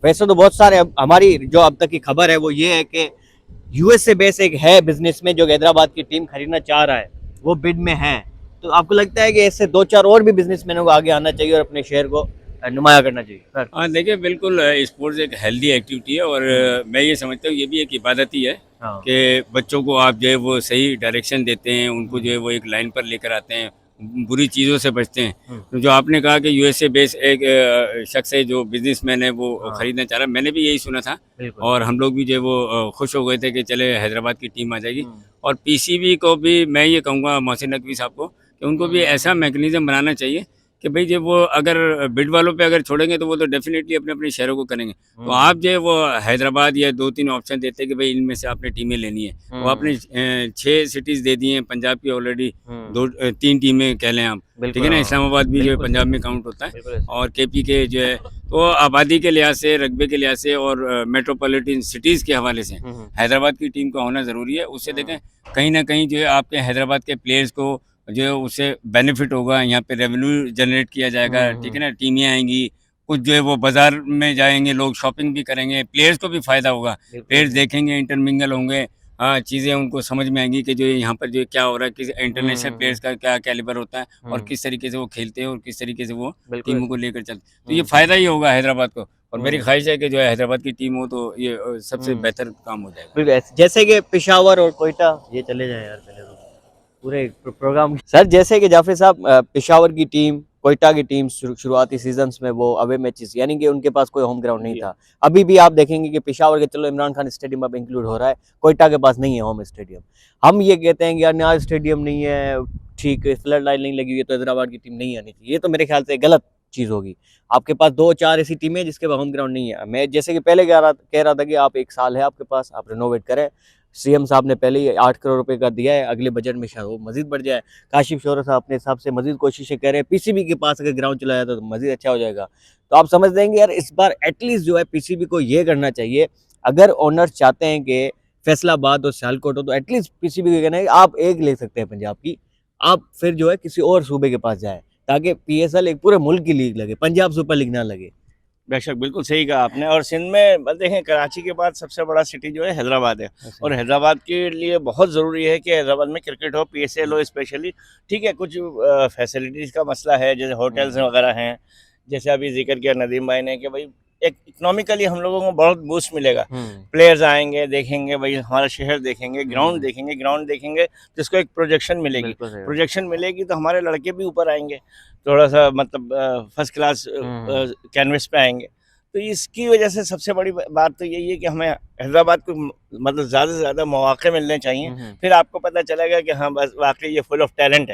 वैसे तो बहुत सारे, हमारी जो अब तक की खबर है वो ये है कि यूएसए बेस एक है बिजनेसमैन जो हैदराबाद की टीम खरीदना चाह रहा है, वो बिड में है। तो आपको लगता है कि ऐसे दो चार और भी बिजनेसमैनों को आगे आना चाहिए और अपने शेयर को नुमाया करना चाहिए सर? हाँ देखिए, बिल्कुल स्पोर्ट्स एक हेल्दी एक्टिविटी है और मैं ये समझता हूँ ये भी एक इबादत ही है हाँ। कि बच्चों को आप जो है वो सही डायरेक्शन देते हैं, उनको हम्म, जो है वो एक लाइन पर लेकर आते हैं, बुरी चीज़ों से बचते हैं। हम्म, तो जो आपने कहा कि यूएसए बेस एक शख्स है जो बिजनेसमैन है वो हाँ खरीदना चाह रहा है, मैंने भी यही सुना था। बिल्कुल। और हम लोग भी जो है वो खुश हो गए थे कि चले हैदराबाद की टीम आ जाएगी। हम्म, और पीसीबी को भी मैं ये कहूँगा मोहसिन नकवी साहब को कि उनको भी ऐसा हम्म, मैकेनिज्म बनाना चाहिए कि भाई जब वो अगर बिड वालों पे अगर छोड़ेंगे तो वो तो डेफिनेटली अपने अपने शहरों को करेंगे। तो आप जो है वो हैदराबाद या 2-3 ऑप्शन देते हैं कि भाई इनमें से आपने टीमें लेनी है। वो आपने हम्म, 6 सिटीज़ दे दी हैं, पंजाब की ऑलरेडी हम्म, 3 टीमें कह लें आप, ठीक बिल्कुल है ना? हाँ। इस्लामाबाद भी जो है बिल्कुल पंजाब सही। में काउंट होता है। बिल्कुल ऐसे। और केपी के जो है तो आबादी के लिहाज से, रकबे के लिहाज से और मेट्रोपॉलिटन सिटीज़ के हवाले से हम्म, हैदराबाद की टीम का होना ज़रूरी है। उससे देखें कहीं न कहीं जो है आपके हैदराबाद के प्लेयर्स को जो है उससे बेनिफिट होगा, यहाँ पे रेवेन्यू जनरेट किया जाएगा, ठीक है ना? टीमें आएँगी, कुछ जो है वो बाज़ार में जाएँगे, लोग शॉपिंग भी करेंगे, प्लेयर्स को भी फ़ायदा होगा। बिल्कुल प्लेयर्स सही। देखेंगे, इंटरमिंगल होंगे, हाँ, चीज़ें उनको समझ में आएँगी कि जो है यहाँ पर जो है क्या हो रहा है, किस इंटरनेशनल प्लेयर्स का क्या कैलिबर होता है और किस तरीके से वो खेलते हैं और किस तरीके से वो बिल्कुल टीमों को ऐसे। लेकर चलते हैं। तो ये फ़ायदा ही होगा हैदराबाद को और मेरी हुँ, ख़्वाहिश है कि जो है हैदराबाद की टीम हो तो ये सबसे हुँ। बेहतर काम हो जाएगा। बिल्कुल ऐसे जैसे कि पेशावर और कोयटा, ये चले जाएँ यार पहले तो, पूरे प्रोग्राम सर जैसे कि जाफ़री साहब, पेशावर की टीम, कोयटा की टीम शुरुआती सीज़न्स में वो अवे मैचेस, यानी कि उनके पास कोई होम ग्राउंड नहीं जी। था। अभी भी आप देखेंगे कि पेशावर के, चलो इमरान खान स्टेडियम अब इंक्लूड हो रहा है, कोयटा के पास नहीं है होम स्टेडियम। हम ये कहते हैं कि यार नया स्टेडियम नहीं है, ठीक है, फ्लड लाइन नहीं लगी हुई है तो हैदराबाद की टीम नहीं आनी चाहिए। ये तो मेरे ख्याल से गलत चीज़ होगी। आपके पास 2-4 ऐसी टीमें हैं जिसके पास होम ग्राउंड नहीं है। मैं जैसे कि पहले कह रहा था कि आप 1 साल है आपके पास, आप रिनोवेट करें। सीएम साहब ने पहले ही 8 करोड़ रुपए का दिया है, अगले बजट में शायद वो मज़ीद बढ़ जाए। काशिफ शोहरा साहब अपने हिसाब से मज़ीद कोशिशें कर रहे हैं, पीसीबी के पास अगर ग्राउंड चला जाता तो मज़ीद अच्छा हो जाएगा। तो आप समझ लेंगे यार इस बार एटलीस्ट जो है पीसीबी को ये करना चाहिए, अगर ओनर्स चाहते हैं कि फैसलाबाद और सियालकोट हो तो एटलीस्ट पीसीबी को कहना है कि आप एक ले सकते हैं पंजाब की, आप फिर जो है किसी और सूबे के पास जाएँ, ताकि पीएसएल एक पूरे मुल्क की लीग लगे, पंजाब सुपर लीग ना लगे। बेशक, बिल्कुल सही कहा आपने। और सिंध में बस देखें, कराची के बाद सबसे बड़ा सिटी जो है हैदराबाद है। ऐसे और ही। हैदराबाद के लिए बहुत ज़रूरी है कि हैदराबाद में क्रिकेट हो, पीएसएल हो स्पेशली। ठीक है, कुछ फैसिलिटीज़ का मसला है, जैसे होटल्स हुँ, वगैरह हैं। जैसे अभी जिक्र किया नदीम भाई ने कि भाई एक इकोनॉमिकली हम लोगों को बहुत बूस्ट मिलेगा। हुँ, प्लेयर्स आएंगे, देखेंगे भाई, हमारा शहर देखेंगे, हुँ, ग्राउंड देखेंगे, जिसको एक प्रोजेक्शन मिलेगी। बिल्कुल सही बात। प्रोजेक्शन मिलेगी तो हमारे लड़के भी ऊपर आएंगे, थोड़ा सा मतलब फर्स्ट क्लास हुँ, कैनवस पे आएंगे। तो इसकी वजह से सबसे बड़ी बात तो यही है कि हमें हैदराबाद को मतलब ज़्यादा से ज़्यादा मौक़े मिलने चाहिए। हुँ, हुँ। फिर आपको पता चलेगा कि हाँ, बस वाक़ई ये फुल ऑफ टैलेंट है।